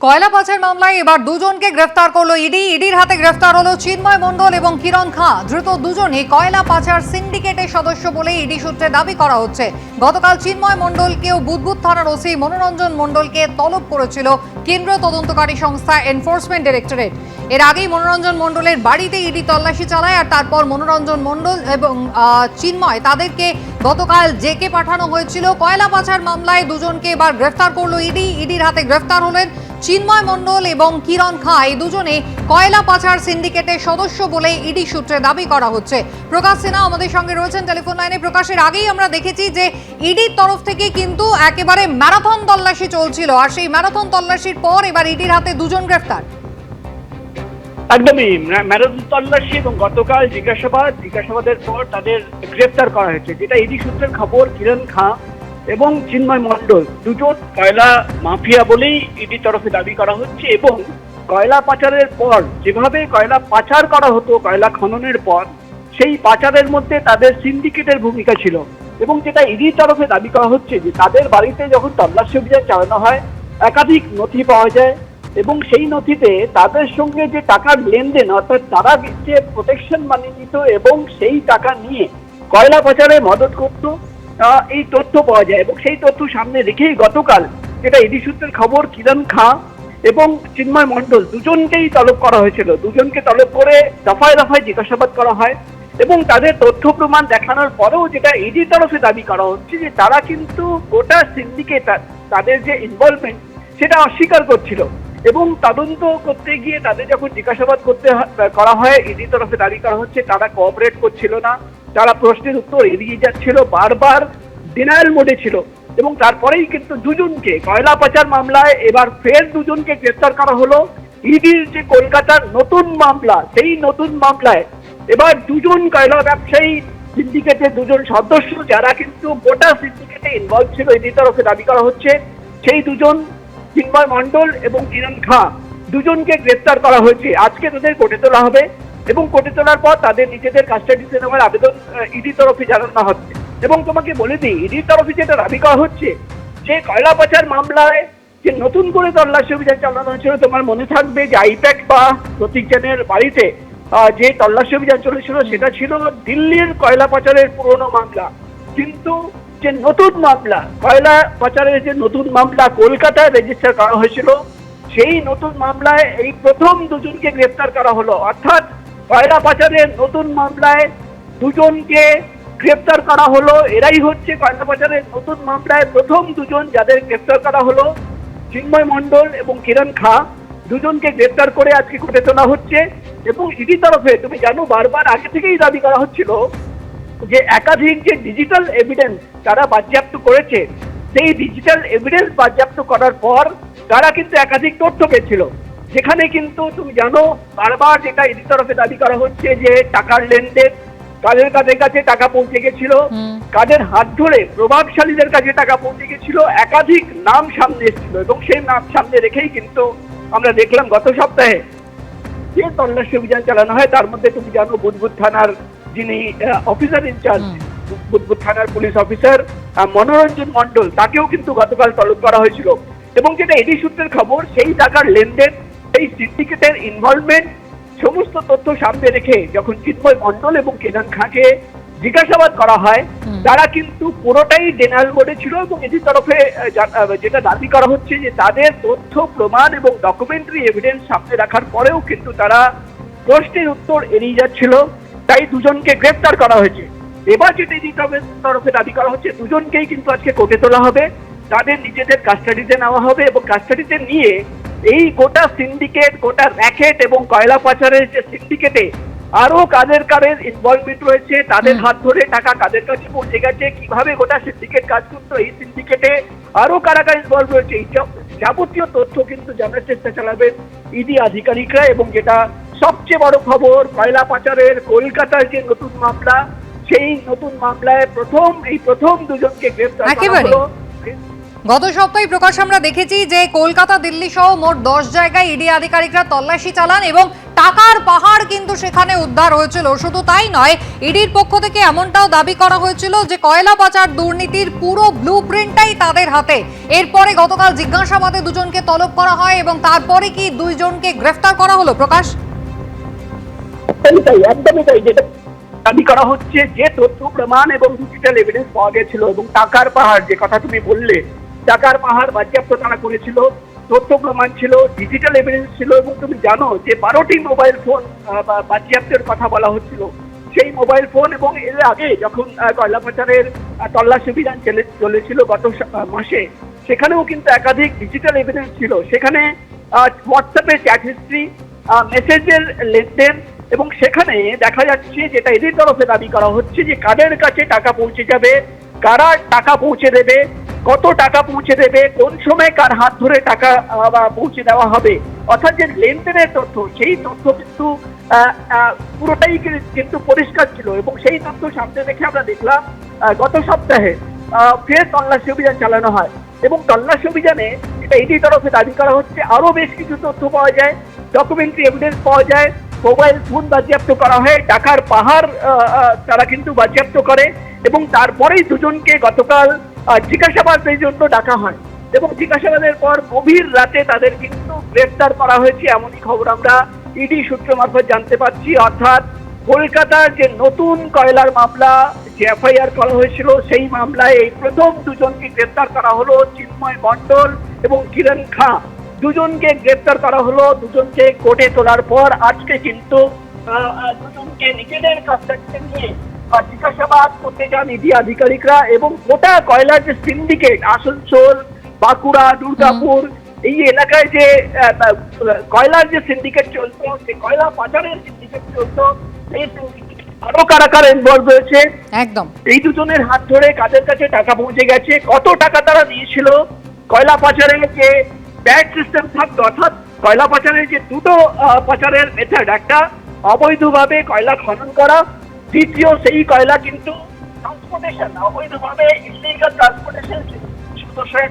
কয়লা পাচার মামলায় এবার দুজনকে গ্রেফতার করলো ইডির হাতে গ্রেফতার হলো চিন্ময় মণ্ডল এবং কিরণ খাঁ। ধৃত দুজনই কয়লা পাচার সিন্ডিকেটের সদস্য বলে ইডি সূত্রে দাবি করা হচ্ছে। গতকাল চিন্ময় মণ্ডলকেও বুদবুদ থানার ওসি মনোরঞ্জন মণ্ডলকে তলব করেছিল কেন্দ্রীয় তদন্তকারী সংস্থা এনফোর্সমেন্ট ডাইরেক্টরেট। এর আগেই মনোরঞ্জন মণ্ডলের বাড়িতে ইডি তল্লাশি চালায়, আর তারপর মনোরঞ্জন মণ্ডল এবং চিন্ময় তাদেরকে গতকাল জেকে পাঠানো হয়েছিল। কয়লা পাচার মামলায় দুজনকে এবার গ্রেফতার করলো ইডির হাতে গ্রেফতার হলেন চিন্ময় মণ্ডল এবং কিরণ খাঁ। এই দুজনে কয়লা পাচার সিন্ডিকেটের সদস্য বলে ইডি সূত্রে দাবি করা হচ্ছে। প্রকাশ সিনহা আমাদের সঙ্গে রয়েছেন টেলিফোন লাইনে। প্রকাশের আগেই আমরা দেখেছি যে ইডির তরফ থেকে কিন্তু একেবারে ম্যারাথন তল্লাশি চলছিল, আর সেই ম্যারাথন তল্লাশির পর এবার ইডির হাতে দুজন গ্রেফতার। একদমই ম্যারাথন তল্লাশি এবং গতকাল জিজ্ঞাসাবাদের পর তাদের গ্রেফতার করা হয়েছে, যেটা ইডি সূত্রের খবর। কিরণ খাঁ এবং চিন্ময় মণ্ডল দুজন কয়লা মাফিয়া বলেই ইডির তরফে দাবি করা হচ্ছে, এবং কয়লা পাচারের পর যেভাবে কয়লা পাচার করা হতো কয়লা খননের পর, সেই পাচারের মধ্যে তাদের সিন্ডিকেটের ভূমিকা ছিল। এবং যেটা ইডির তরফে দাবি করা হচ্ছে যে তাদের বাড়িতে যখন তল্লাশি অভিযান চালানো হয় একাধিক নথি পাওয়া যায়, এবং সেই নথিতে তাদের সঙ্গে যে টাকার লেনদেন, অর্থাৎ তারা যে প্রোটেকশন মানি নিত এবং সেই টাকা নিয়ে কয়লা পাচারে মদত করত, এই তথ্য পাওয়া যায়। এবং সেই তথ্য সামনে রেখেই গতকাল যেটা ইডি সূত্রের খবর, কিরণ খাঁ এবং চিন্ময় মণ্ডল দুজনকেই তলব করা হয়েছিল। দুজনকে তলব করে দফায় দফায় জিজ্ঞাসাবাদ করা হয়, এবং তাদের তথ্য প্রমাণ দেখানোর পরেও যেটা ইডির তরফে দাবি করা হচ্ছে যে তারা কিন্তু গোটা সিন্ডিকেট, তাদের যে ইনভলভমেন্ট সেটা অস্বীকার করছিল। এবং তদন্ত করতে গিয়ে তাদের যখন জিজ্ঞাসাবাদ করা হয়, ইডির তরফে দাবি করা হচ্ছে তারা কোঅপারেট করছিল না, তারা প্রশ্নের উত্তর এড়িয়ে যাচ্ছিল, বারবার ডিনায়াল মোডে ছিল। এবং তারপরেই কিন্তু দুজনকে কয়লা পাচার মামলায় এবার ফের দুজনকে গ্রেফতার করা হলো। ইডির যে কলকাতার নতুন মামলা, সেই নতুন মামলায় এবার দুজন কয়লা ব্যবসায়ী সিন্ডিকেটের দুজন সদস্য, যারা কিন্তু গোটা সিন্ডিকেটে ইনভলভ ছিল, ইডির তরফে দাবি করা হচ্ছে সেই দুজন চিন্ময় মণ্ডল এবং কিরণ খাঁ দুজনকে গ্রেফতার করা হয়েছে। আজকে তাদের কোর্টে তোলা হবে, এবং কোর্টে তোলার পর তাদের নিজেদের কাস্টাডিতে নেওয়ার আবেদন ইডির তরফে জানানো হচ্ছে। এবং তোমাকে বলে দিই, ইডির তরফে যেটা দাবি করা হচ্ছে যে কয়লা পাচার মামলায় যে নতুন করে তল্লাশি অভিযান চালানো হয়েছিল, তোমার মনে থাকবে যে আইপ্যাক বা প্রতীক জানের বাড়িতে যে তল্লাশি অভিযান চলেছিল সেটা ছিল দিল্লির কয়লা পাচারের পুরনো মামলা। কিন্তু যে নতুন মামলা, কয়লা পাচারের যে নতুন মামলা কলকাতায় রেজিস্টার করা হয়েছিল, সেই নতুন মামলায় এই প্রথম দুজনকে গ্রেফতার করা হলো। অর্থাৎ কয়লা পাচারের নতুন মামলায় দুজনকে গ্রেফতার করা হলো। এরাই হচ্ছে কয়লা পাচারের নতুন মামলায় প্রথম দুজন যাদের গ্রেফতার করা হলো। চিন্ময় মণ্ডল এবং কিরণ খাঁ দুজনকে গ্রেফতার করে আজকে কোর্টে তোলা হচ্ছে। এবং ইডি তরফে তুমি জানো বারবার আগে থেকেই দাবি করা হচ্ছিল যে একাধিক যে ডিজিটাল এভিডেন্স তারা বাজেয়াপ্ত করেছে, সেই ডিজিটাল এভিডেন্স বাজেয়াপ্ত করার পর তারা কিন্তু একাধিক তথ্য পেয়েছিল, যেখানে কিন্তু তুমি জানো বারবার যেটা ইডি তরফে দাবি করা হচ্ছে যে টাকার লেনদেন, কাদের কাদের কাছে টাকা পৌঁছে গেছিল, কাদের হাত ধরে প্রভাবশালীদের কাছে টাকা পৌঁছে গেছিল, একাধিক নাম সামনে এসেছিল। এবং সেই নাম সামনে রেখেই কিন্তু আমরা দেখলাম গত সপ্তাহে যে তল্লাশি অভিযান চালানো হয়, তার মধ্যে তুমি জানো বুদবুদ থানার যিনি অফিসার ইনচার্জ, বুদবুদ থানার পুলিশ অফিসার মনোরঞ্জন মণ্ডল, তাকেও কিন্তু গতকাল তলব করা হয়েছিল। এবং যেটা ইডি সূত্রের খবর, সেই টাকার লেনদেন, সেই সিন্ডিকেটের ইনভলভমেন্ট সমস্ত তথ্য সামনে রেখে যখন চিন্ময় মণ্ডল এবং কিরণ খাঁকে জিজ্ঞাসাবাদ করা হয়, তারা কিন্তু পুরোটাই ডেনায়াল মোডে ছিল। এবং এটির তরফে যেটা দাবি করা হচ্ছে যে তাদের তথ্য প্রমাণ এবং ডকুমেন্টারি এভিডেন্স সামনে রাখার পরেও কিন্তু তারা প্রশ্নের উত্তর এড়িয়ে যাচ্ছিল, তাই দুজনকে গ্রেফতার করা হয়েছে। এবার যেটা ইডি তরফে দাবি করা হচ্ছে দুজনকেই কিন্তু আজকে কোর্টে তোলা হবে, তাদের নিজেদের কাস্টাডিতে নেওয়া হবে, এবং কাস্টাডিতে নিয়ে এই গোটা সিন্ডিকেট, গোটা র্যাকেট এবং কয়লা পাচারের যে সিন্ডিকেটে আরো কাদের কাদের ইনভলভমেন্ট রয়েছে, তাদের হাত ধরে টাকা কাদের কাছে পৌঁছে গেছে, কিভাবে গোটা সিন্ডিকেট কাজ করতো, এই সিন্ডিকেটে আরো কারা কারা ইনভলভ রয়েছে, এই যাবতীয় তথ্য কিন্তু জানার চেষ্টা চালাবেন ইডি আধিকারিকরা। এবং যেটা সবচেয়ে বড় খবর, কয়লা পাচারের কলকাতার যে নতুন মামলা, সেই নতুন মামলায় প্রথম দুজনকে গ্রেফতার করা হলো। গত সপ্তাহে প্রকাশ আমরা দেখেছি যে কলকাতা দিল্লি সহ মোট 10 জায়গায় ইডি আধিকারিকরা তল্লাশি চালান এবং টাকার পাহাড় কিন্তু সেখানে উদ্ধার হয়েছিল। শুধু তাই নয়, ইডির পক্ষ থেকে এমনটাও দাবি করা হয়েছিল যে কয়লা পাচার দুর্নীতির পুরো ব্লুপ্রিন্টটাই তাদের হাতে। এরপরে গতকাল জিজ্ঞাসাবাদে দুজনকে তলব করা হয় এবং তারপরে কি দুইজনকে গ্রেফতার করা হলো। প্রকাশ, একদমই তাই। যেটা দাবি করা হচ্ছে, যে তথ্য প্রমাণ এবং ডিজিটাল এভিডেন্স পাওয়া গেছিল এবং টাকার পাহাড়, যে কথা তুমি বললে, টাকার পাহাড় বাজেয়াপ্ত তারা করেছিল, তথ্য প্রমাণ ছিল, ডিজিটাল এভিডেন্স ছিল এবং তুমি জানো যে 12টি মোবাইল ফোন বাজেয়াপ্তের কথা বলা হচ্ছিল। সেই মোবাইল ফোন এবং এর আগে যখন কয়লা পাচারের তল্লাশি অভিযান চলেছিল গত মাসে, সেখানেও কিন্তু একাধিক ডিজিটাল এভিডেন্স ছিল। সেখানে হোয়াটসঅ্যাপের চ্যাট হিস্ট্রি, মেসেজের লেনদেন, এবং সেখানে দেখা যাচ্ছে যেটা এদের তরফে দাবি করা হচ্ছে যে কাদের কাছে টাকা পৌঁছে যাবে, কারা টাকা পৌঁছে দেবে, কত টাকা পৌঁছে দেবে, কোন সময় কার হাত ধরে টাকা পৌঁছে দেওয়া হবে, অর্থাৎ যে লেনদেনের তথ্য, সেই তথ্য কিন্তু পুরোটাই কিন্তু পরিষ্কার ছিল। এবং সেই তথ্য সামনে রেখে আমরা দেখলাম গত সপ্তাহে ফের তল্লাশি অভিযান চালানো হয় এবং তল্লাশি অভিযানে এটা এদের তরফে দাবি করা হচ্ছে আরো বেশ কিছু তথ্য পাওয়া যায়, ডকুমেন্টারি এভিডেন্স পাওয়া যায়, মোবাইল ফোন বাজেয়াপ্ত করা হয়, টাকার পাহাড় তারা কিন্তু বাজেয়াপ্ত করে এবং তারপরেই দুজনকে গতকাল জিজ্ঞাসাবাদের জন্য ডাকা হয় এবং জিজ্ঞাসাবাদের পর গভীর রাতে তাদের কিন্তু গ্রেফতার করা হয়েছে, এমনই খবর আমরা ইডি সূত্র মারফত জানতে পারছি। অর্থাৎ কলকাতার যে নতুন কয়লার মামলা, যে এফআইআর করা হয়েছিল, সেই মামলায় এই প্রথম দুজনকে গ্রেফতার করা হলো, চিন্ময় মণ্ডল এবং কিরণ খাঁ। দুজনকে গ্রেফতার করা হলো, দুজনকে কোর্টে তোলার পর আজকে কিন্তু দুজনকে নিজেদের কাছ থেকে নিয়ে জিজ্ঞাসাবাদ করতে যান ইডি আধিকারিকরা এবং গোটা কয়লার যে সিন্ডিকেট, আসানসোল, বাঁকুড়া, দুর্গাপুর, এই এলাকায় যে কয়লার যে সিন্ডিকেট চলতো, যে কয়লা পাচারের সিন্ডিকেট চলতো, সেই সিন্ডিকেট আরো কারা কারা ইনভলভ হয়েছে, একদম এই দুজনের হাত ধরে কাদের কাছে টাকা পৌঁছে গেছে, কত টাকা তারা দিয়েছিল, কয়লা পাচারের যে ব্যাড সিস্টেম থাকতো, অর্থাৎ কয়লা পাচারের যে দুটো পাচারের মেথড, একটা অবৈধভাবে কয়লা খনন করা, দ্বিতীয় সেই কয়লা কিন্তু ট্রান্সপোর্টেশন, অবৈধভাবে ইলিগাল ট্রান্সপোর্টেশন,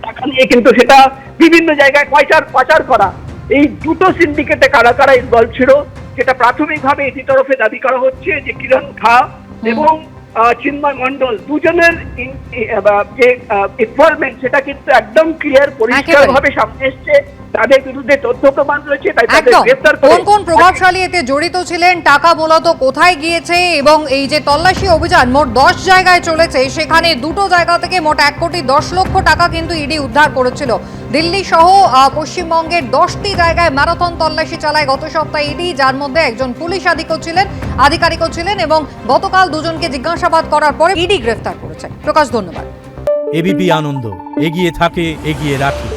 টাকা নিয়ে কিন্তু সেটা বিভিন্ন জায়গায় পাচার করা। এই দুটো সিন্ডিকেটে কারা কারা ইনভলভ ছিল, যেটা প্রাথমিকভাবে এটি তরফে দাবি করা হচ্ছে যে কিরণ খাঁ এবং চিন্ময় মণ্ডল দুজনের যে ইনভলভমেন্ট, সেটা কিন্তু একদম ক্লিয়ার, পরিষ্কার ভাবে সামনে এসছে। তাদের বিরুদ্ধে তথ্য প্রমাণ রয়েছে, তাই তাদের গ্রেফতার করে। কোন কোন প্রভাবশালী এতে জড়িত ছিলেন, টাকা মূলত কোথায় গিয়েছে, এবং এই যে তল্লাশি অভিযান মোট 10 জায়গায় চলেছে, সেখানে দুটো জায়গা থেকে মোট 1,10,00,000 টাকা কিন্তু ইডি উদ্ধার করেছিল। দিল্লি সহ পশ্চিমবঙ্গের 10টি জায়গায় ম্যারাথন তল্লাশি চালায় গত সপ্তাহে ইডি, যার মধ্যে একজন পুলিশ আধিকারিকও ছিলেন এবং গতকাল দুজনকে জিজ্ঞাসাবাদ করার পরে ইডি গ্রেফতার করেছে। প্রকাশ, ধন্যবাদ। এবিপি আনন্দ, এগিয়ে থাকে, এগিয়ে রাখে।